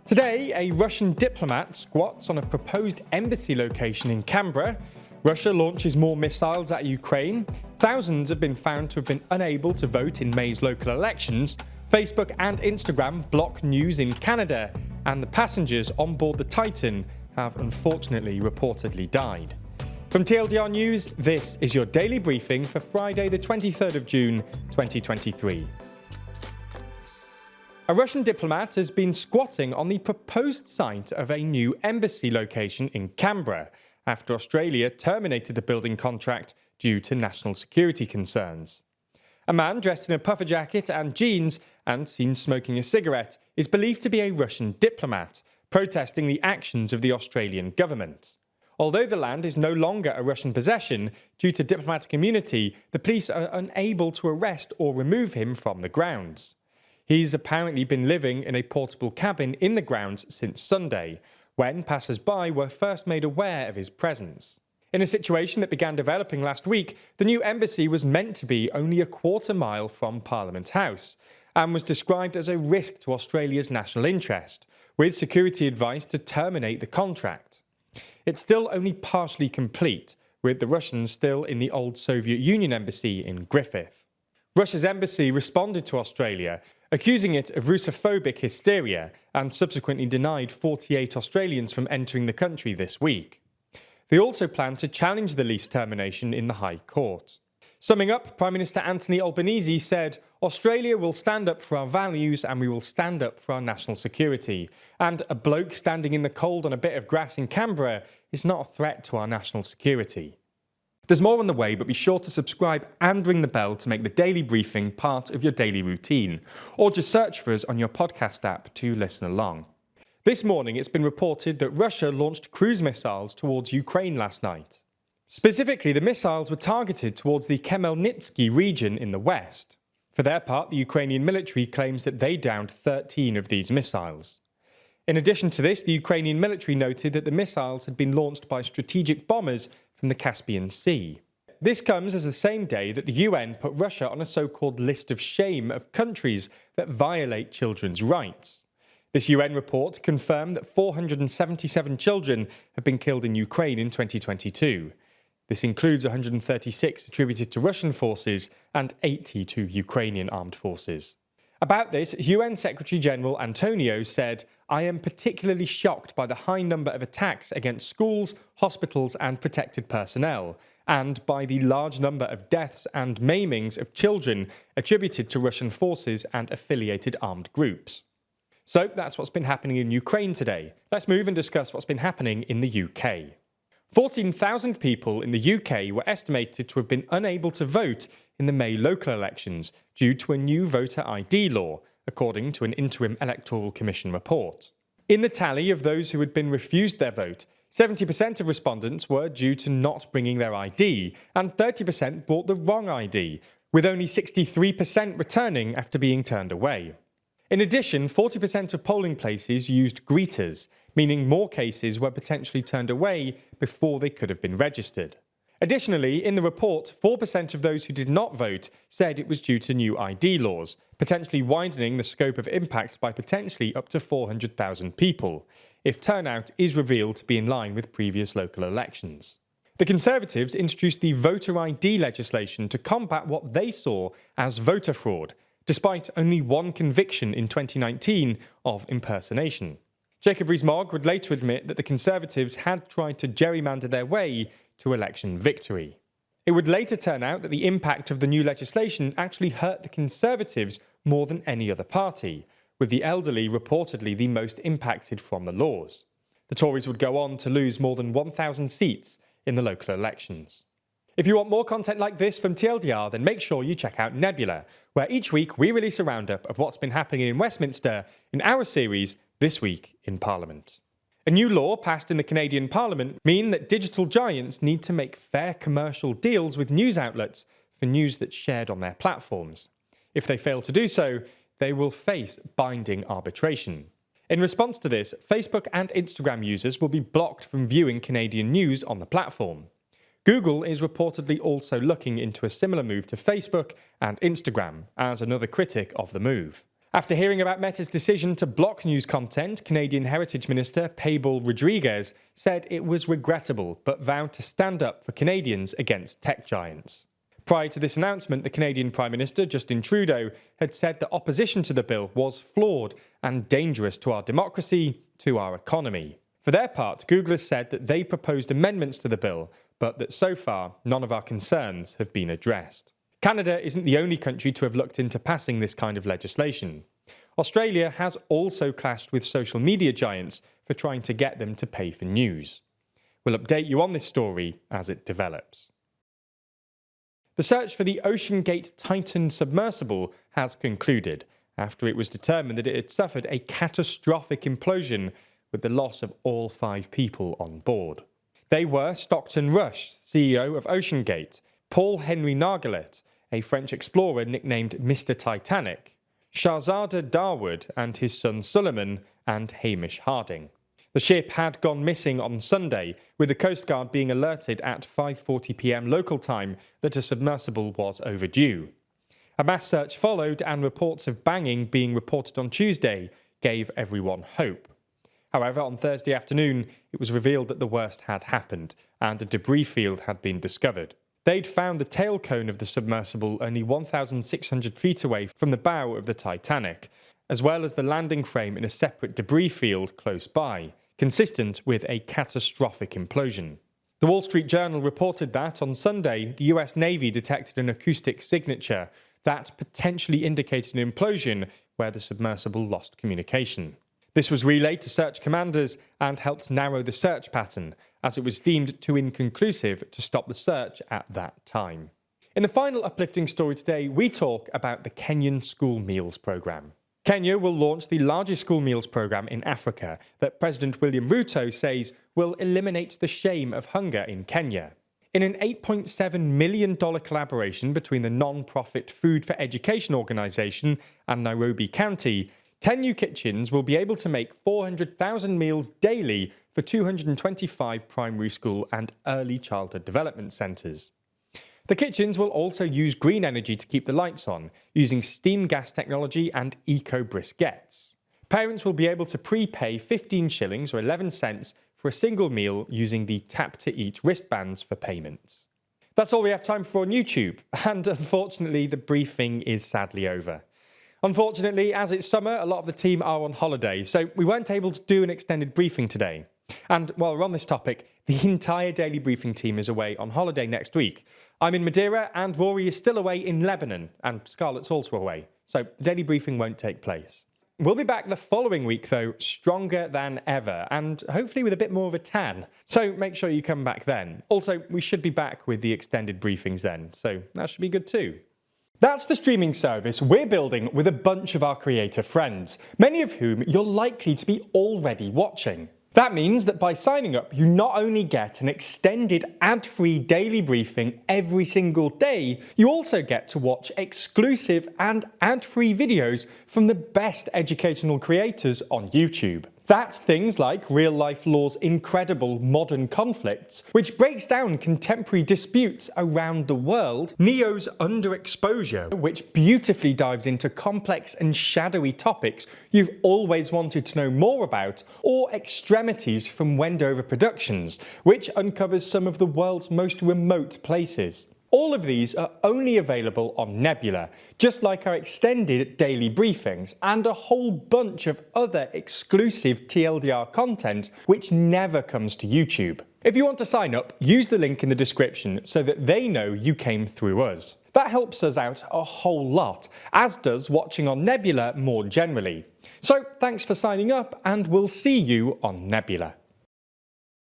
Today, a Russian diplomat squats on a proposed embassy location in Canberra. Russia launches more missiles at Ukraine. Thousands have been found to have been unable to vote in May's local elections. Facebook and Instagram block news in Canada. And the passengers on board the Titan have unfortunately reportedly died. From TLDR News, this is your daily briefing for Friday the 23rd of June 2023. A Russian diplomat has been squatting on the proposed site of a new embassy location in Canberra after Australia terminated the building contract due to national security concerns. A man dressed in a puffer jacket and jeans and seen smoking a cigarette is believed to be a Russian diplomat, protesting the actions of the Australian government. Although the land is no longer a Russian possession, due to diplomatic immunity, the police are unable to arrest or remove him from the grounds. He's apparently been living in a portable cabin in the grounds since Sunday, when passers-by were first made aware of his presence. In a situation that began developing last week, the new embassy was meant to be only a quarter mile from Parliament House, and was described as a risk to Australia's national interest, with security advice to terminate the contract. It's still only partially complete, with the Russians still in the old Soviet Union embassy in Griffith. Russia's embassy responded to Australia, accusing it of Russophobic hysteria, and subsequently denied 48 Australians from entering the country this week. They also plan to challenge the lease termination in the High Court. Summing up, Prime Minister Anthony Albanese said, "Australia will stand up for our values and we will stand up for our national security. And a bloke standing in the cold on a bit of grass in Canberra is not a threat to our national security." There's more on the way, but be sure to subscribe and ring the bell to make the daily briefing part of your daily routine, or just search for us on your podcast app to listen along. This morning, it's been reported that Russia launched cruise missiles towards Ukraine last night. Specifically, the missiles were targeted towards the Khmelnytsky region in the west. For their part, the Ukrainian military claims that they downed 13 of these missiles. In addition to this, the Ukrainian military noted that the missiles had been launched by strategic bombers from the Caspian Sea. This comes as the same day that the UN put Russia on a so-called list of shame of countries that violate children's rights. This UN report confirmed that 477 children have been killed in Ukraine in 2022. This includes 136 attributed to Russian forces and 80 to Ukrainian armed forces. About this, UN Secretary-General Antonio said, "I am particularly shocked by the high number of attacks against schools, hospitals and protected personnel, and by the large number of deaths and maimings of children attributed to Russian forces and affiliated armed groups." So that's what's been happening in Ukraine today. Let's move and discuss what's been happening in the UK. 14,000 people in the UK were estimated to have been unable to vote in the May local elections due to a new voter ID law, according to an interim Electoral Commission report. In the tally of those who had been refused their vote, 70% of respondents were due to not bringing their ID, and 30% brought the wrong ID, with only 63% returning after being turned away. In addition, 40% of polling places used greeters, meaning more cases were potentially turned away before they could have been registered. Additionally, in the report, 4% of those who did not vote said it was due to new ID laws, potentially widening the scope of impact by potentially up to 400,000 people, if turnout is revealed to be in line with previous local elections. The Conservatives introduced the voter ID legislation to combat what they saw as voter fraud, despite only one conviction in 2019 of impersonation. Jacob Rees-Mogg would later admit that the Conservatives had tried to gerrymander their way to election victory. It would later turn out that the impact of the new legislation actually hurt the Conservatives more than any other party, with the elderly reportedly the most impacted from the laws. The Tories would go on to lose more than 1,000 seats in the local elections. If you want more content like this from TLDR, then make sure you check out Nebula, where each week we release a roundup of what's been happening in Westminster in our series This Week in Parliament. A new law passed in the Canadian Parliament means that digital giants need to make fair commercial deals with news outlets for news that's shared on their platforms. If they fail to do so, they will face binding arbitration. In response to this, Facebook and Instagram users will be blocked from viewing Canadian news on the platform. Google is reportedly also looking into a similar move to Facebook and Instagram, as another critic of the move. After hearing about Meta's decision to block news content, Canadian Heritage Minister Payball Rodriguez said it was regrettable but vowed to stand up for Canadians against tech giants. Prior to this announcement, the Canadian Prime Minister, Justin Trudeau, had said that opposition to the bill was flawed and dangerous to our democracy, to our economy. For their part, Google has said that they proposed amendments to the bill, but that so far none of our concerns have been addressed. Canada isn't the only country to have looked into passing this kind of legislation. Australia has also clashed with social media giants for trying to get them to pay for news. We'll update you on this story as it develops. The search for the OceanGate Titan submersible has concluded after it was determined that it had suffered a catastrophic implosion with the loss of all 5 people on board. They were Stockton Rush, CEO of OceanGate, Paul Henry Nargeolet, a French explorer nicknamed Mr. Titanic, Shahzada Darwood and his son Suleiman, and Hamish Harding. The ship had gone missing on Sunday, with the Coast Guard being alerted at 5:40 p.m. local time that a submersible was overdue. A mass search followed, and reports of banging being reported on Tuesday gave everyone hope. However, on Thursday afternoon, it was revealed that the worst had happened, and a debris field had been discovered. They'd found the tail cone of the submersible only 1,600 feet away from the bow of the Titanic, as well as the landing frame in a separate debris field close by, consistent with a catastrophic implosion. The Wall Street Journal reported that on Sunday, the US Navy detected an acoustic signature that potentially indicated an implosion where the submersible lost communication. This was relayed to search commanders and helped narrow the search pattern, as it was deemed too inconclusive to stop the search at that time. In the final uplifting story today, we talk about the Kenyan school meals programme. Kenya will launch the largest school meals programme in Africa that President William Ruto says will eliminate the shame of hunger in Kenya. In an $8.7 million collaboration between the non-profit Food for Education organisation and Nairobi County, 10 new kitchens will be able to make 400,000 meals daily for 225 primary school and early childhood development centres. The kitchens will also use green energy to keep the lights on, using steam gas technology and eco-briquettes. Parents will be able to prepay 15 shillings or 11 cents for a single meal using the tap-to-eat wristbands for payments. That's all we have time for on YouTube, and unfortunately the briefing is sadly over. Unfortunately, as it's summer, a lot of the team are on holiday, so we weren't able to do an extended briefing today. And while we're on this topic, the entire Daily Briefing team is away on holiday next week. I'm in Madeira, and Rory is still away in Lebanon, and Scarlett's also away, so the Daily Briefing won't take place. We'll be back the following week, though, stronger than ever, and hopefully with a bit more of a tan. So make sure you come back then. Also, we should be back with the extended briefings then, so that should be good too. That's the streaming service we're building with a bunch of our creator friends, many of whom you're likely to be already watching. That means that by signing up, you not only get an extended ad-free daily briefing every single day, you also get to watch exclusive and ad-free videos from the best educational creators on YouTube. That's things like Real Life Law's incredible Modern Conflicts, which breaks down contemporary disputes around the world, Neo's Underexposure, which beautifully dives into complex and shadowy topics you've always wanted to know more about, or Extremities from Wendover Productions, which uncovers some of the world's most remote places. All of these are only available on Nebula, just like our extended daily briefings and a whole bunch of other exclusive TLDR content which never comes to YouTube. If you want to sign up, use the link in the description so that they know you came through us. That helps us out a whole lot, as does watching on Nebula more generally. So thanks for signing up, and we'll see you on Nebula.